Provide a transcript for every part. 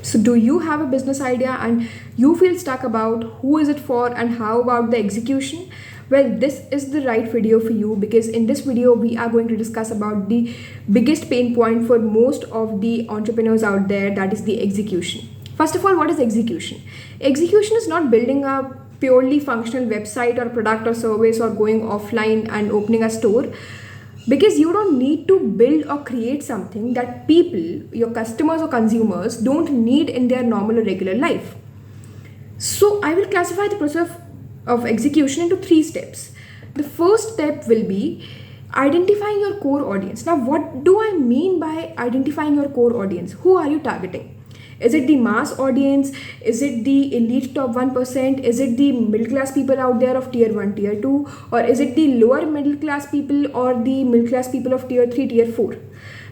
So, do you have a business idea and you feel stuck about who is it for and how about the execution? Well, this is the right video for you, because in this video we are going to discuss about the biggest pain point for most of the entrepreneurs out there, that is the execution. First of all, what is execution? Execution is not building a purely functional website or product or service or going offline and opening a store, because you don't need to build or create something that people, your customers or consumers, don't need in their normal or regular life. So I will classify the process of execution into 3 steps. The first step will be identifying your core audience. Now, what do I mean by identifying your core audience? Who are you targeting? Is it the mass audience? Is it the elite top 1%? Is it the middle class people out there of tier 1, tier 2? Or is it the lower middle class people or the middle class people of tier 3, tier 4?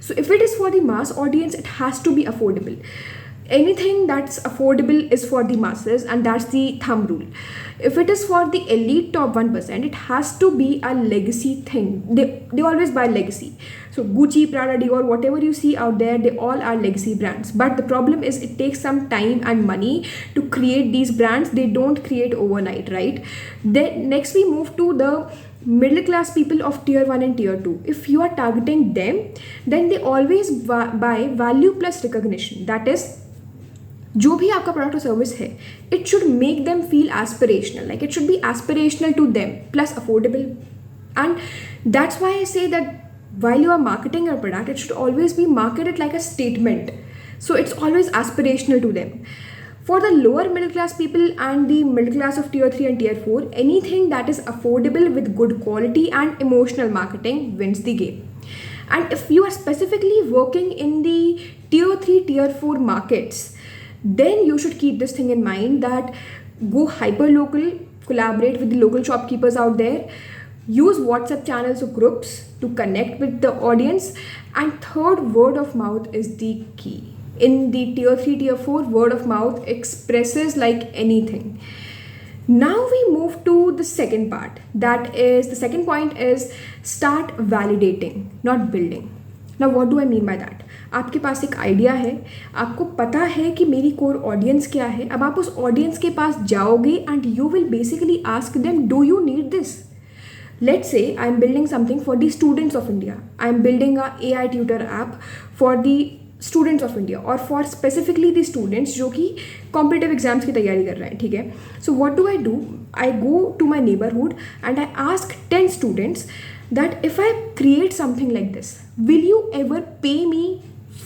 So if it is for the mass audience, it has to be affordable. Anything that's affordable is for the masses, and that's the thumb rule. If it is for the elite top 1%, it has to be a legacy thing. They always buy legacy. So Gucci, Prada, Dior, whatever you see out there, they all are legacy brands. But the problem is it takes some time and money to create these brands. They don't create overnight, right? Then next we move to the middle class people of tier 1 and tier 2. If you are targeting them, then they always buy value plus recognition. That is, जो भी आपका product और service है, it should make them feel aspirational, like it should be aspirational to them plus affordable. And that's why I say that while you are marketing your product, it should always be marketed like a statement, so it's always aspirational to them. For the lower middle class people and the middle class of tier 3 and tier 4, anything that is affordable with good quality and emotional marketing wins the game. And if you are specifically working in the tier 3 tier 4 markets, then you should keep this thing in mind, that go hyper local, collaborate with the local shopkeepers out there, use WhatsApp channels or groups to connect with the audience, and third, word of mouth is the key. In the tier 3 tier 4, word of mouth expresses like anything. Now we move to the second part, that is, the second point is start validating, not building. Now what do I mean by that? आपके पास एक idea है, आपको पता है कि मेरी core audience क्या है. अब आप उस ऑडियंस के पास जाओगे and you will basically ask them, do you need this? Let's say I'm building something for the students of India. I'm building a AI tutor app for the students of India, or for specifically the students जो कि competitive exams की तैयारी कर रहे हैं, ठीक है. So what do? I go to my neighborhood and I ask 10 students that if I create something like this, will you ever pay me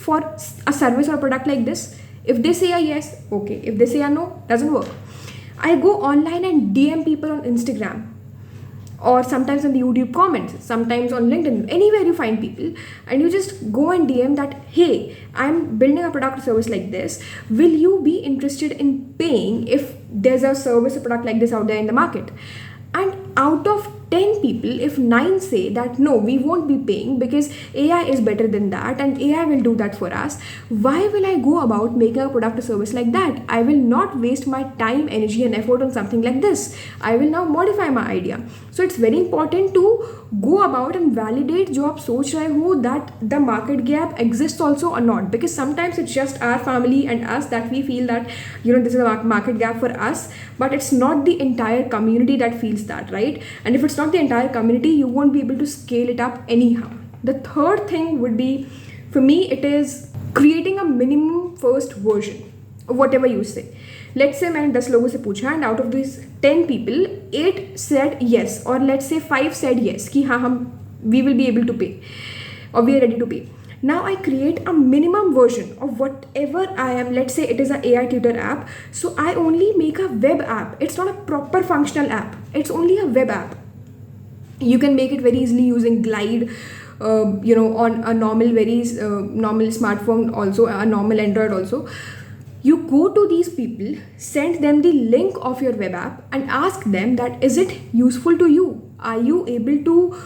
for a service or product like this? If they say a yes, okay. If they say a no, doesn't work. I go online and DM people on Instagram, or sometimes on the YouTube comments, sometimes on LinkedIn, anywhere you find people, and you just go and DM that, hey, I'm building a product or service like this. Will you be interested in paying if there's a service or product like this out there in the market? And out of 10 people, if 9 say that no, we won't be paying because AI is better than that and AI will do that for us, why will I go about making a product or service like that? I will not waste my time, energy and effort on something like this. I will now modify my idea. So it's very important to go about and validate जो आप सोच रहे हो, that the market gap exists also or not, because sometimes it's just our family and us that we feel that, you know, this is a market gap for us, but it's not the entire community that feels that, right? And if it's not the entire community, you won't be able to scale it up anyhow. The third thing would be, for me, it is creating a minimum first version of whatever you say. Let's say मैंने 10 लोगों से पूछा and out of these 10 people, 8 said yes, or let's say 5 said yes कि हाँ, हम we will be able to pay, or we are ready to pay. Now I create a minimum version of whatever I am. Let's say it is an AI tutor app, so I only make a web app. It's not a proper functional app. It's only a web app. You can make it very easily using Glide, on a normal, normal smartphone, also a normal Android also. You go to these people, send them the link of your web app and ask them that, is it useful to you? Are you able to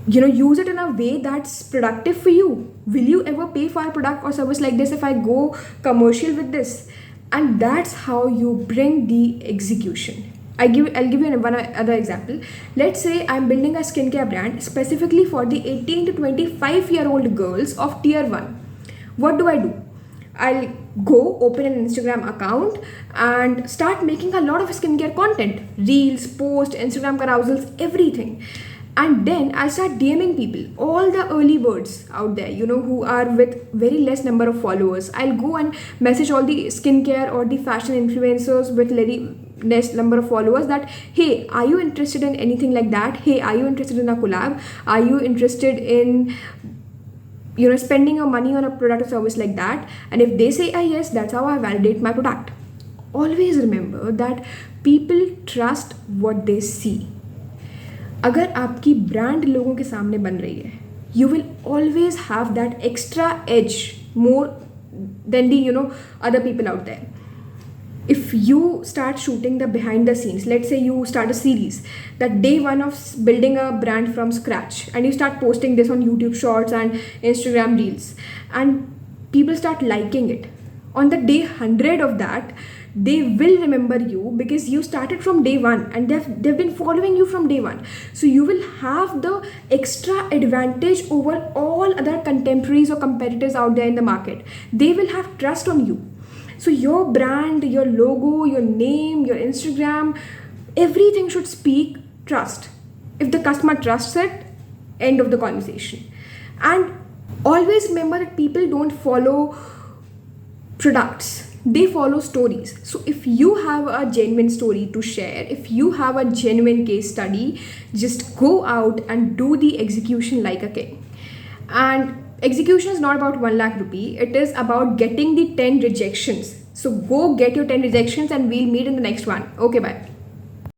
use it in a way that's productive for you? Will you ever pay for a product or service like this if I go commercial with this? And that's how you bring the execution. I'll give you one other example. Let's say I'm building a skincare brand specifically for the 18 to 25-year-old girls of tier 1. What do? I'll go open an Instagram account and start making a lot of skincare content, reels, posts, Instagram carousels, everything. And then I'll start DMing people, all the early birds out there, who are with very less number of followers. I'll go and message all the skincare or the fashion influencers with very less number of followers that, hey, are you interested in anything like that? Hey, are you interested in a collab? Are you interested in spending your money on a product or service like that? And if they say yes, that's how I validate my product. Always remember that people trust what they see. अगर आपकी brand लोगों के सामने बन रही है, you will always have that extra edge more than the other people out there. If you start shooting the behind the scenes, let's say you start a series, that day one of building a brand from scratch, and you start posting this on YouTube Shorts and Instagram Reels, and people start liking it. On the day 100 of that, they will remember you because you started from day one and they've been following you from day one. So you will have the extra advantage over all other contemporaries or competitors out there in the market. They will have trust on you. So your brand, your logo, your name, your Instagram, everything should speak trust. If the customer trusts it, end of the conversation. And always remember that people don't follow products, they follow stories. So if you have a genuine story to share, if you have a genuine case study, just go out and do the execution like a king. And execution is not about 1 lakh rupee, it is about getting the 10 rejections. So go get your 10 rejections and we'll meet in the next one. Okay, bye.